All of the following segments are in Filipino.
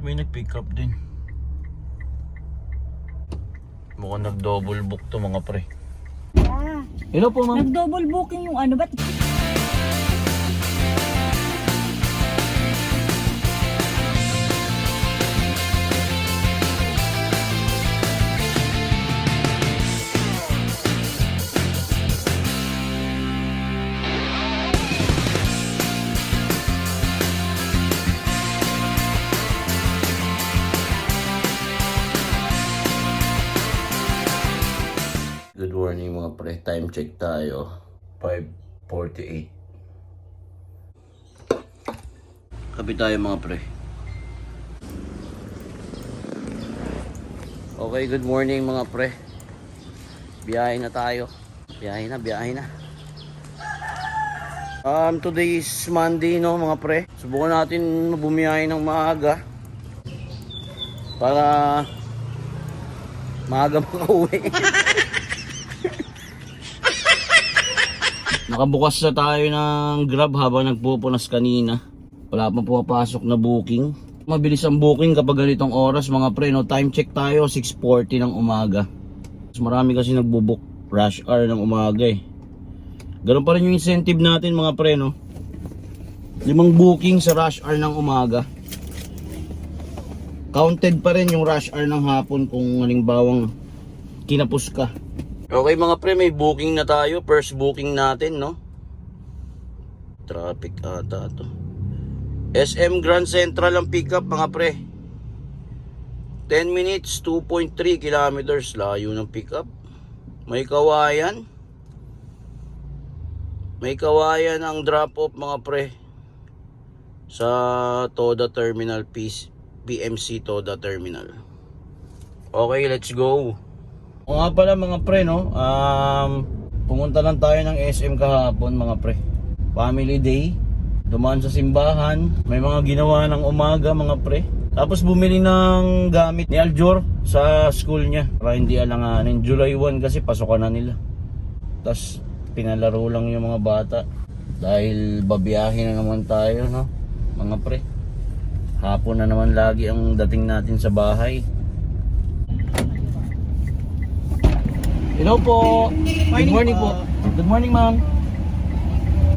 may nag-pick up din? Mukhang nag-double book to mga pre. Ah, Hello po ma'am. nag-double booking yung ano, ba't? Good morning mga pre. Time check tayo. 5:48. Kapi tayo mga pre. Okay, good morning mga pre. Biyahe na tayo. Biyahe na. Today is Monday no mga pre. Subukan natin bumiyahe ng maaga. Para maaga makauwi. Nakabukas na tayo ng Grab habang nagpupunas kanina. Wala pang pumapasok na booking. Mabilis ang booking kapag ganitong oras mga pre. No? Time check tayo, 6:40 ng umaga. Mas marami kasi nagbubook rush hour ng umaga eh. Ganun pa rin yung incentive natin mga pre. No? 5 booking sa rush hour ng umaga. Counted pa rin yung rush hour ng hapon kung halimbawang kinapos ka. Okay mga pre, may booking na tayo. First booking natin, no? Traffic ata to. SM Grand Central ang pick up mga pre. 10 minutes, 2.3 kilometers. Layo ng pick up. May Kawayan. May Kawayan ang drop off mga pre. Sa Toda Terminal PMC Toda Terminal. Okay, let's go. O nga pala mga pre no, pumunta lang tayo ng SM kahapon mga pre. Family day, dumaan sa simbahan, may mga ginawa ng umaga mga pre. Tapos bumili ng gamit ni Aljor sa school niya para hindi alanganin. July 1 kasi pasokan na nila. Tapos pinalaro lang yung mga bata dahil babiyahe na naman tayo no mga pre. Hapon na naman lagi ang dating natin sa bahay. Hello po. Good morning po. Good morning ma'am.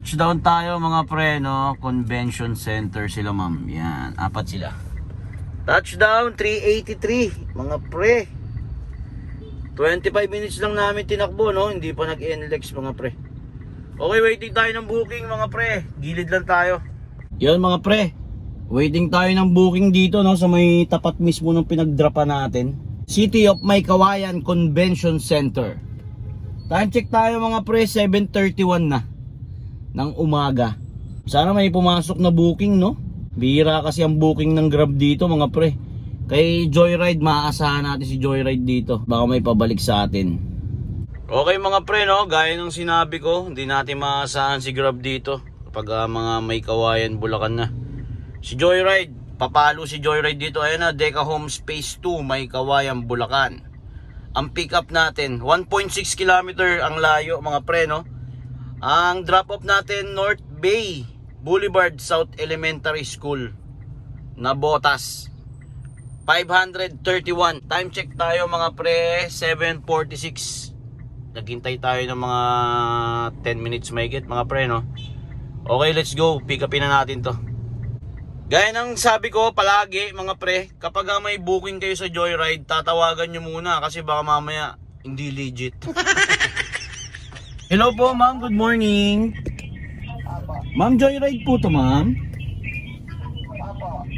Touchdown tayo mga pre no. Convention Center sila ma'am. Yan, 4 sila. Touchdown 383 mga pre. 25 minutes lang namin tinakbo no. Hindi pa nag-NLEX mga pre. Okay, waiting tayo ng booking mga pre. Gilid lang tayo. Yan mga pre. Waiting tayo ng booking dito no sa may tapat mismo ng pinagdrapa natin. City of May Kawayan Convention Center. Time check tayo mga pre, 7:31 na ng umaga. Sana may pumasok na booking no. Bihira kasi ang booking ng Grab dito mga pre. Kay Joyride, maaasahan natin si Joyride dito. Baka may pabalik sa atin. Okay mga pre no, gaya ng sinabi ko, hindi natin maaasahan si Grab dito kapag mga May Kawayan Bulacan na. Si Joyride, papalo si Joyride dito. Ayan na, Deca Home Space 2, May Kawayan, Bulacan. Ang pick up natin, 1.6 km ang layo mga pre no. Ang drop off natin, North Bay Boulevard South Elementary School, Nabotas. 531. Time check tayo mga pre, 7:46. Naghintay tayo ng mga 10 minutes mahigit mga pre no. Okay, let's go. Pick upin na natin to. Gaya ng sabi ko palagi mga pre, kapag may booking kayo sa Joyride, tatawagan nyo muna kasi baka mamaya hindi legit. Hello po ma'am, good morning. Ma'am, Joyride po to ma'am.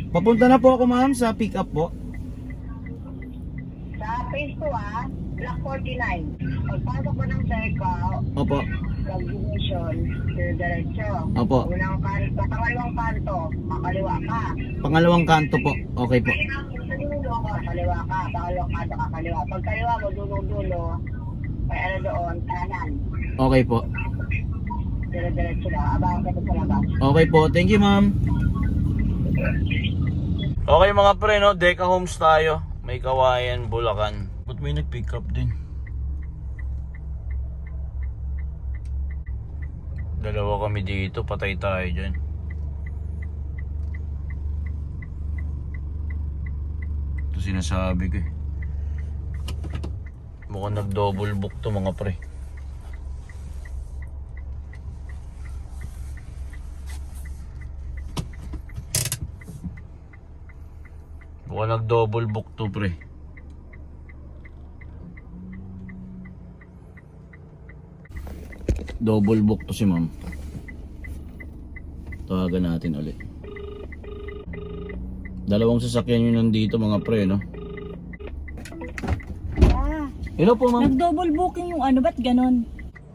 Papunta na po ako ma'am sa pick up po. Sa phase 2 Block 49. Pagpasok ko ng circle, Opo. subdivision, diretso. Opo. Unang kanto, pangalawang kanto, makaliwa ka. Pangalawang kanto po. Okay po. Kakaliwa ka, pangalawang kanto, kakaliwa. Pagkaliwa mo, dulo-dulo, may ano doon, kanan. Okay po. Diretso lang, abangan ka sa labas. Okay po. Thank you ma'am. Okay mga pre no, Deca Homes tayo. May Kawayan, Bulacan. Ba't may nag-pick up din? Dalawa kami dito, patay tayo dyan. Sinasabi ko eh. Mukhang nag-double book to mga pre. Mukhang nag-double book to pre. Double book to si ma'am. Tawagan natin ulit. Dalawang sasakyan yun nandito mga pre, no? Ah, Hello po ma'am. nag-double booking yung ano, ba't ganon?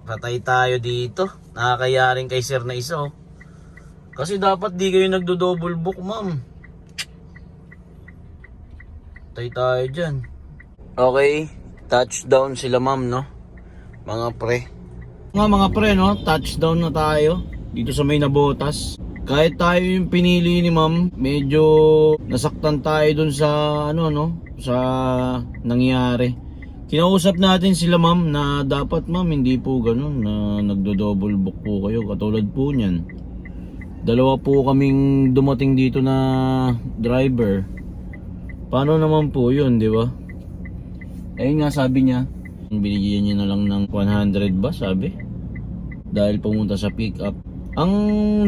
Patay tayo dito. Nakakaya rin kay sir na isa, oh. Kasi dapat di kayo nagdo-double book, ma'am. Patay tayo dyan. Okay, touchdown sila ma'am, no? Mga pre. Mga pre, no? Touchdown na tayo dito sa may Nabotas. Kahit tayo yung pinili ni ma'am, medyo nasaktan tayo dun sa ano, no? Sa nangyari. Kinausap natin sila ma'am na dapat ma'am hindi po ganun na nagdo-double book po kayo katulad po niyan. Dalawa po kaming dumating dito na driver. Paano naman po yun, di ba? Ayun nga sabi niya, binigyan niya na lang ng 100 ba sabi? Dahil pumunta sa pick up. Ang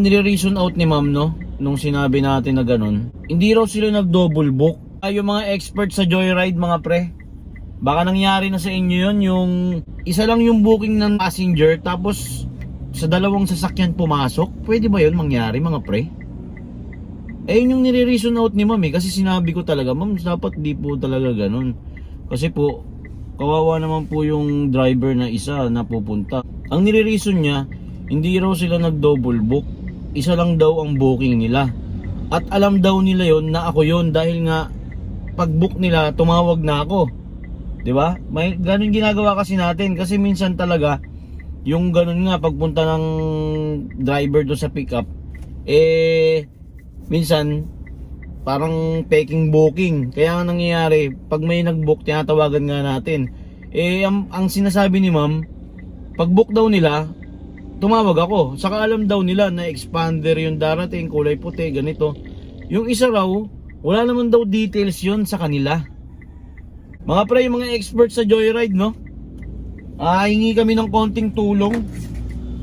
nire-reason out ni ma'am, no, nung sinabi natin na ganun, hindi raw sila nag-double book. Yung mga expert sa joyride mga pre, baka nangyari na sa inyo yun, yung isa lang yung booking ng passenger tapos sa dalawang sasakyan pumasok. Pwede ba yun mangyari mga pre? Yun yung nire-reason out ni ma'am eh, kasi sinabi ko talaga, ma'am dapat di po talaga ganun. Kasi po, kawawa naman po yung driver na isa na pupunta. Ang nire-reason niya, hindi raw sila nag-double book. Isa lang daw ang booking nila. At alam daw nila yon na ako yon dahil nga pag-book nila, tumawag na ako. 'Di ba? May ganun ginagawa kasi natin kasi minsan talaga yung ganun nga pagpunta ng driver do sa pickup minsan parang peking booking. Kaya ang nangyayari, pag may nag-book, tinatawagan nga natin. Ang sinasabi ni ma'am, pag-book daw nila, tumawag ako. Saka alam daw nila na expander yung darating, kulay puti, ganito. Yung isa raw, wala naman daw details yun sa kanila. Mga pre, yung mga expert sa joyride, no? Hingi kami ng konting tulong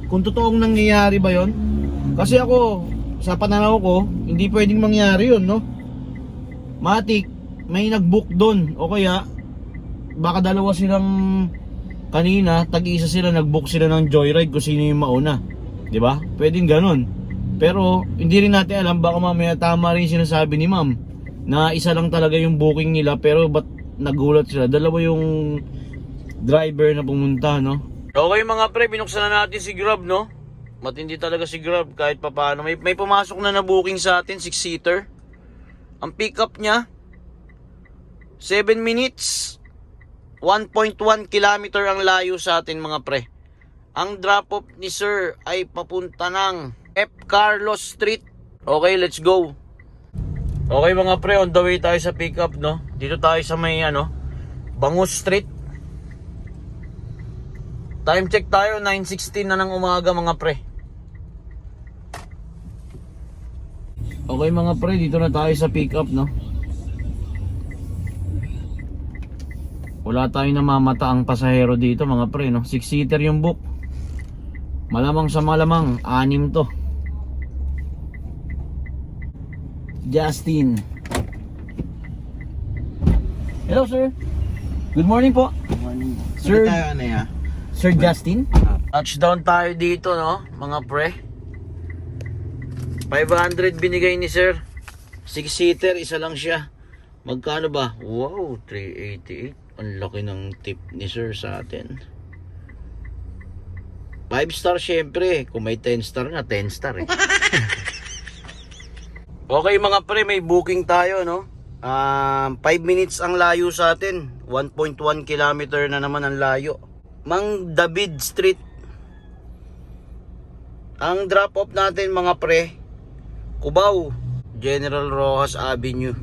kung totoong nangyayari ba yon. Kasi ako, sa pananaw ko, hindi pwedeng mangyari yun, no? Matik, may nag-book doon. O kaya, baka dalawa silang kanina, tag-isa sila, nag-book sila ng joyride kung sino yung mauna. 'Di ba? Pwedeng ganun. Pero hindi rin natin alam, baka mamaya tama rin sinasabi ni ma'am na isa lang talaga yung booking nila, pero ba't nagulat sila? Dalawa yung driver na pumunta, no? Okay mga pre, binuksan na natin si Grab, no? Matindi talaga si Grab kahit papaano. May pumasok na booking sa atin, 6-seater. Ang pick up niya 7 minutes 1.1 kilometer ang layo sa atin mga pre. Ang drop off ni sir ay papunta ng F. Carlos Street. Okay, let's go. Okay mga pre, on the way tayo sa pick up, no? Dito tayo sa may Bangus Street. Time check tayo, 9:16 na ng umaga mga pre. Okay mga pre, dito na tayo sa pick up, no? Wala tayong namamata ang pasahero dito mga pre, no? 6-seater yung book. Malamang sa malamang 6 to. Justin. Hello sir. Good morning po. Good morning. Sir. Tayo ano ya? Sir Justin. Touchdown tayo dito, no? Mga pre. 500 binigay ni sir. 6-seater, isa lang siya. Magkano ba? Wow, 388. Ang laki ng tip ni sir sa atin. 5-star syempre. Kung may 10-star nga, 10-star eh. Okay mga pre, may booking tayo, no? 5 minutes ang layo sa atin. 1.1 kilometer na naman ang layo. Mang David Street. Ang drop off natin mga pre, Cubao, General Rojas Avenue.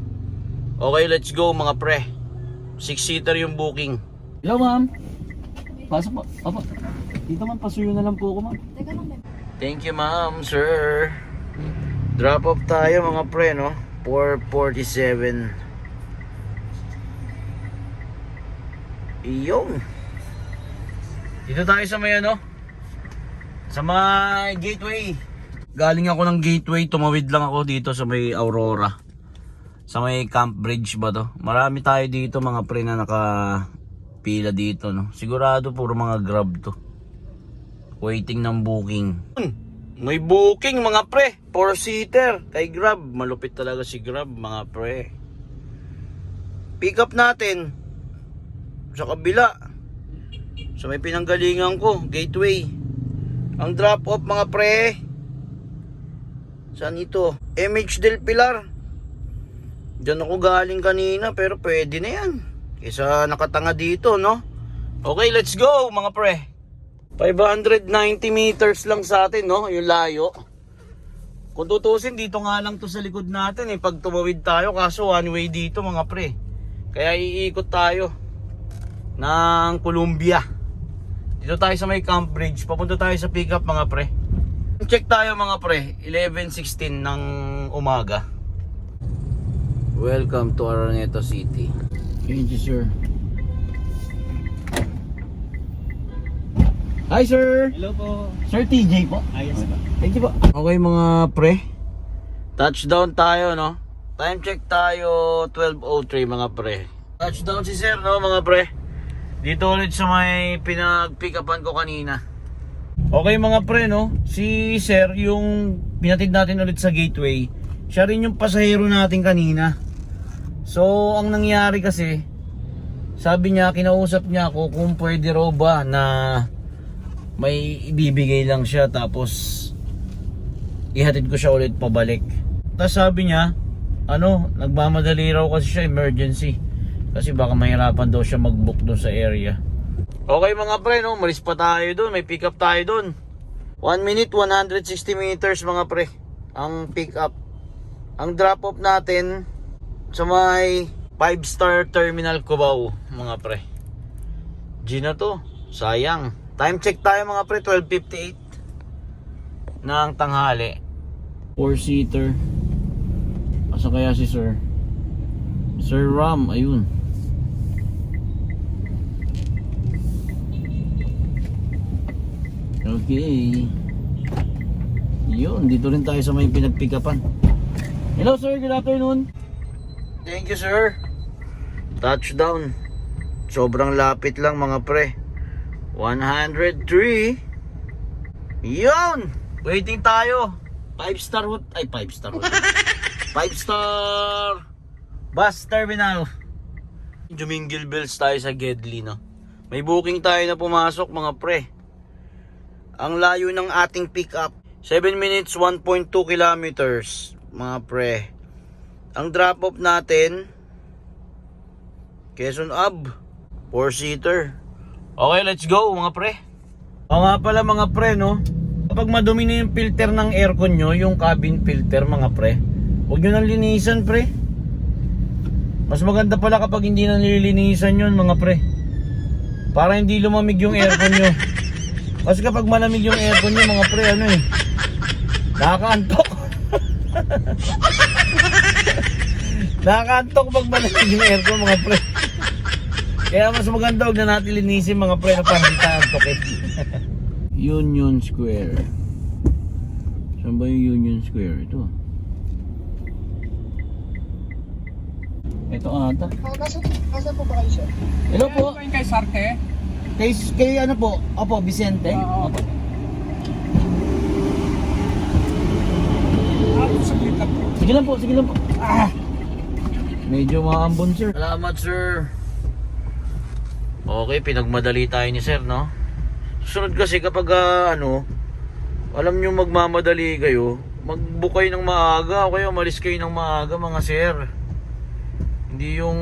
Okay, let's go mga pre. 6-seater yung booking. Hello ma'am. Pasok po. Opo. Dito ma'am, pasuyo na lang po ako ma'am. Thank you ma'am, sir. Drop off tayo mga pre, no? 4:47. Iyong. Dito tayo sa may ano? Sa may gateway. Galing ako ng gateway, tumawid lang ako dito sa may Aurora. Sa may Camp Bridge ba to? Marami tayo dito mga pre na nakapila dito, no? Sigurado puro mga Grab to. Waiting ng booking. May booking mga pre, 4-seater kay Grab. Malupit talaga si Grab mga pre. Pick up natin sa kabila. So may pinanggalingan ko, gateway. Ang drop off mga pre, saan ito? MH del Pilar. Diyan ako galing kanina pero pwede na yan. Kaysa nakatanga dito, no? Okay, let's go mga pre. 590 meters lang sa atin, no? Yung layo. Kung tutusin, dito nga lang to sa likod natin eh. Pag tumawid tayo, kaso one way dito mga pre. Kaya iikot tayo ng Columbia. Dito tayo sa may Camp Bridge. Papunta tayo sa pick up mga pre. Check tayo mga pre. 11:16 ng umaga. Welcome to Araneta City. Thank you sir. Hi sir. Hello po. Sir TJ po. Ayos ba? Thank you po. Okay mga pre. Touchdown tayo, no? Time check tayo 12:03 mga pre. Touchdown si sir, no mga pre? Dito ulit sa may pinag-pick upan ko kanina. Okay mga pre, no? Si sir, yung pinatid natin ulit sa gateway, siya rin yung pasahero natin kanina. So, ang nangyari kasi, sabi niya, kinausap niya ako kung pwede raw ba na may ibibigay lang siya tapos ihatid ko siya ulit pabalik. Tapos sabi niya, nagmamadali raw kasi siya, emergency. Kasi baka mahirapan daw siya mag-book doon sa area. Okay mga pre, no? Malis pa tayo doon. May pick up tayo doon. 1 minute, 160 meters mga pre. Ang pick up. Ang drop off natin sa may 5-star terminal Cubao mga pre. G na to. Sayang. Time check tayo mga pre. 12:58 ng tanghali. 4-seater. Asa kaya si sir? Sir Ram, ayun. Okay. Yun, dito rin tayo sa may pinagpikapan. Hello sir, good afternoon. Thank you sir. Touchdown. Sobrang lapit lang mga pre. 103. Yun. Waiting tayo. 5-star hotel. Ay, 5-star hotel. 5-star bus terminal. Jumingle bells tayo sa Gedli, no? May booking tayo na pumasok mga pre. Ang layo ng ating pick up 7 minutes 1.2 kilometers mga pre. Ang drop off natin Quezon Ab 4-seater. Okay, let's go mga pre. O nga pala mga pre, no? Kapag madumi na yung filter ng aircon nyo, yung cabin filter mga pre, huwag nyo nang linisan pre. Mas maganda pala kapag hindi na nililinisan yun mga pre, para hindi lumamig yung aircon nyo. Kasi kapag malamig yung aircon nyo mga pre, nakakaantok. Nakakaantok pag malamig yung aircon mga pre. Kaya mas maganda huwag na natin linisin mga pre, na parang hindi tayo antokin. Union Square. Saan ba yung Union Square? Ito. Ito ata. Nasa po ba kayo sir? Hello po. Ano kay Sarte? Kay ano po? Opo, Vicente. Oo. Opo. Saglit lang po. Sige lang po, sige lang po. Medyo maambon sir. Salamat sir. Okay, pinagmadali tayo ni sir, no? Susunod kasi kapag alam nyo magmamadali kayo, mag-book kayo ng maaga o kayo umalis kayo ng maaga mga sir. Hindi yung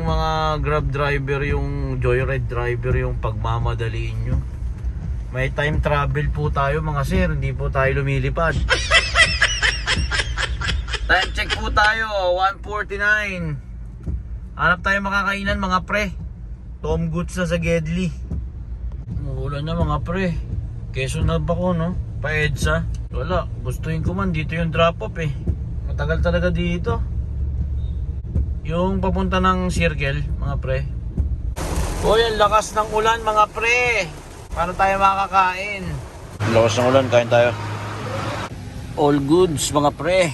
mga Grab driver, yung joyride driver yung pagmamadaliin nyo. May time travel po tayo mga sir, hindi po tayo lumilipad. Time check po tayo, 1:49. Hanap tayo makakainan mga pre. Tom Goods na sa Gedli. Umuulan na mga pre. Quezon na ba ko, no? Pa-EDSA. Wala, gustuin ko man dito yung drop off eh. Matagal talaga dito. Yung papunta ng circle mga pre. Uy, ang lakas ng ulan mga pre. Paano tayo makakain? Ang lakas ng ulan, kain tayo. All goods mga pre.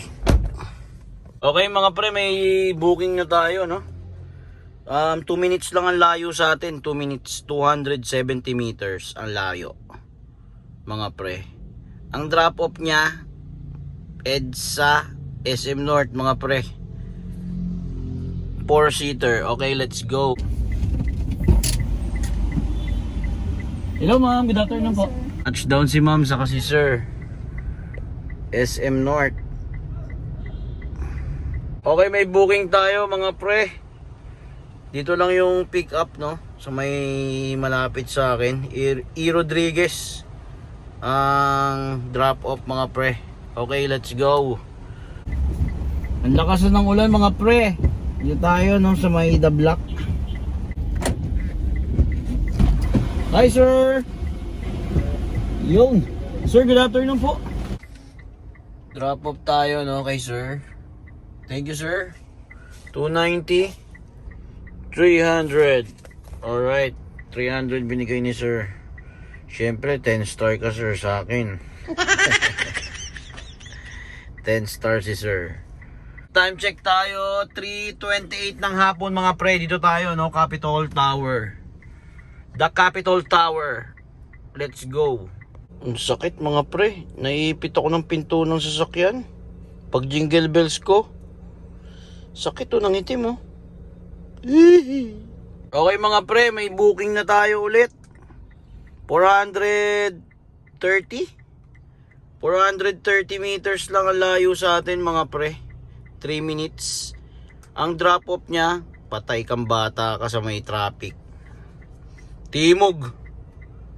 Okay mga pre, may booking na tayo, no? 2 minutes lang ang layo sa atin. 2 minutes, 270 meters ang layo mga pre. Ang drop off niya EDSA SM North mga pre. 4-seater. Okay, let's go. Hello ma'am, good afternoon po. Touchdown si ma'am saka si sir. SM North. Okay, may booking tayo mga pre. Dito lang yung pick up, no? So may malapit sa akin, E. Rodriguez ang drop off mga pre. Okay, let's go. Ang lakas na ng ulan mga pre. Dito tayo, no, sa may The Block. Hi sir. Yun. Sir, good afternoon po. Drop off tayo, no, kay sir. Thank you sir. 290, 300. Alright, 300 binigay ni sir. Siyempre 10 star ka sir sa akin. 10 star si sir. Time check tayo, 3:28 ng hapon mga pre. Dito tayo, no, Capitol Tower. The Capitol Tower. Let's go. Ang sakit mga pre. Naiipit ako ng pinto ng sasakyan. Pag jingle bells ko. Sakit to ng itim oh. Okay mga pre, may booking na tayo ulit. 430 meters lang ang layo sa atin mga pre. 3 minutes. Ang drop off niya, patay kang bata ka sa may traffic. Timog.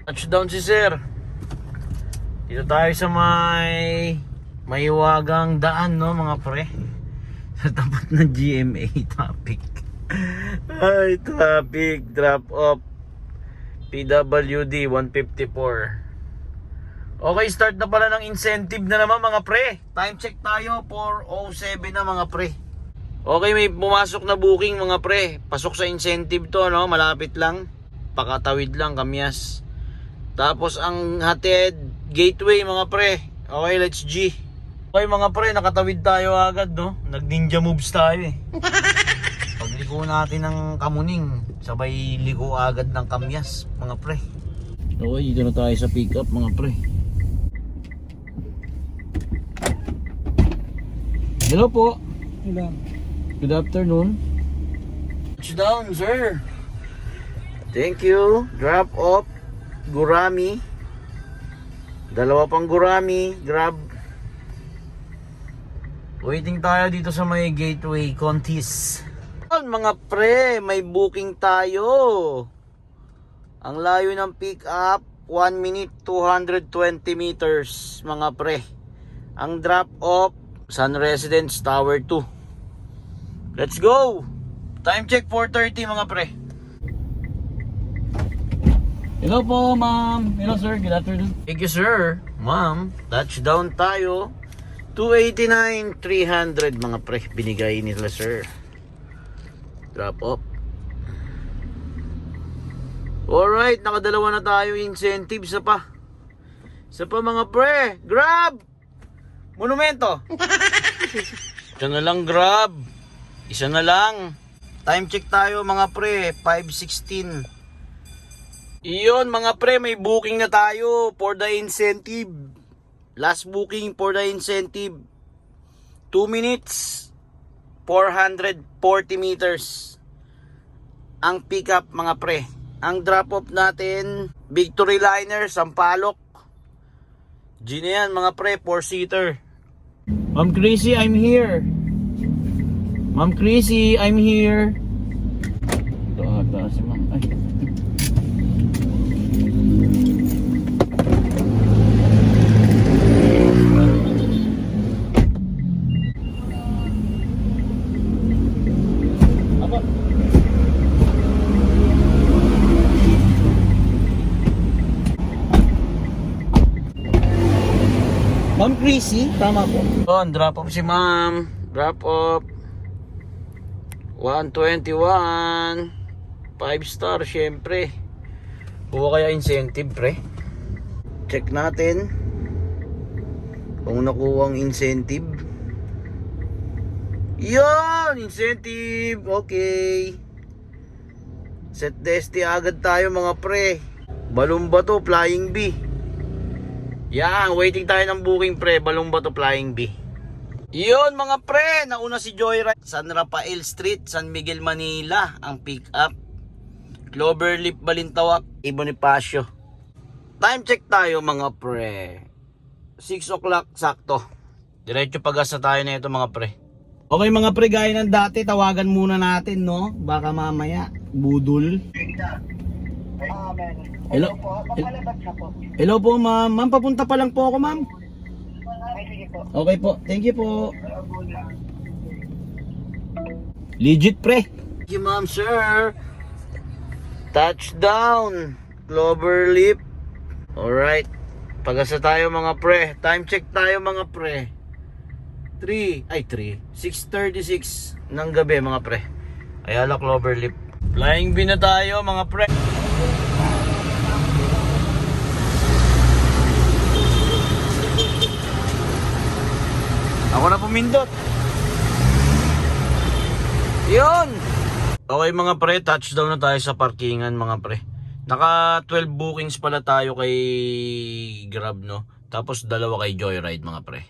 Touchdown si sir. Dito tayo sa may mahiwagang daan, no mga pre. Sa tapat ng GMA traffic. Ay, traffic. Drop off. PWD 154. Okay, start na pala ng incentive na naman mga pre. Time check tayo, 4:07 na mga pre. Okay, may pumasok na booking mga pre. Pasok sa incentive to, no? Malapit lang. Pakatawid lang, Kamyas. Tapos ang hatid, gateway mga pre. Okay, let's G. Okay mga pre, nakatawid tayo agad, no? Nag-ninja moves tayo eh. Pagliko natin ng Kamuning, sabay liko agad ng Kamyas, mga pre. Okay, dito na tayo sa pick up mga pre. Hello po. Hello. Good afternoon. Touchdown, sir. Thank you. Drop off Gurami. Dalawa pang Gurami. Grab. Waiting tayo dito sa may gateway Contis. Mga pre, may booking tayo. Ang layo ng pick up 1 minute 220 meters mga pre. Ang drop off Sun Residence Tower 2. Let's go. Time check 4:30 mga pre. Hello po ma'am. Hello sir, good afternoon. Thank you sir. Ma'am, touchdown tayo. 289 300 mga pre, binigay nila sir. Drop off. Alright, nakadalawa na tayo incentive. Isa pa mga pre. Grab Monumento. Isa na lang grab. Isa na lang. Time check tayo mga pre, 5:16. Iyon mga pre, may booking na tayo for the incentive. Last booking for the incentive. 2 minutes 440 meters ang pick up mga pre. Ang drop off natin, Victory Liner, Sampaloc. G na yan mga pre, 4-seater. Ma'am Chrissy, I'm here. Ma'am Chrissy, I'm here. Ito ata si ma'am. Ay. Ma'am Chrissy, tama po. Drop off si ma'am. Drop off 121. 5 star syempre. Kuha kaya incentive pre. Check natin kung nakuha ang incentive. Yan, incentive. Okay. Set desti agad tayo mga pre. Balong Bato, Flying B. Yan, waiting tayo ng booking pre. Balong Bato, Flying B. Yun mga pre, nauna si Joyride. San Rafael Street, San Miguel, Manila. Ang pick up. Cloverleaf, Balintawak, Bonifacio. Time check tayo mga pre. 6 o'clock sakto. Diretso pag-asa tayo na ito mga pre. Okay mga pre, gaya ng dati, tawagan muna natin no. Baka mamaya, budol. Hello. Po, papalabas na po. Hello po ma'am. Ma'am, papunta pa lang po ako ma'am. Ay, sige po. Okay po, thank you po. Legit pre. Thank you ma'am sir. Touchdown, Cloverleaf. Alright, pag-asa tayo mga pre. Time check tayo mga pre. 6:36 ng gabi mga pre. Ayala, Cloverleaf. Flying B na tayo mga pre. Ako na pumindot. Yun. Okay mga pre, touchdown na tayo sa parkingan mga pre. Naka 12 bookings pala tayo kay Grab no. Tapos dalawa kay Joyride mga pre.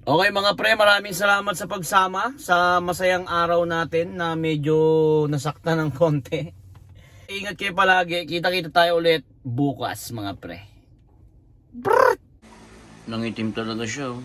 Okay mga pre, maraming salamat sa pagsama sa masayang araw natin na medyo nasaktan ng konti. Ingat kayo palagi, kita-kita tayo ulit bukas mga pre. Nangitim talaga siya oh.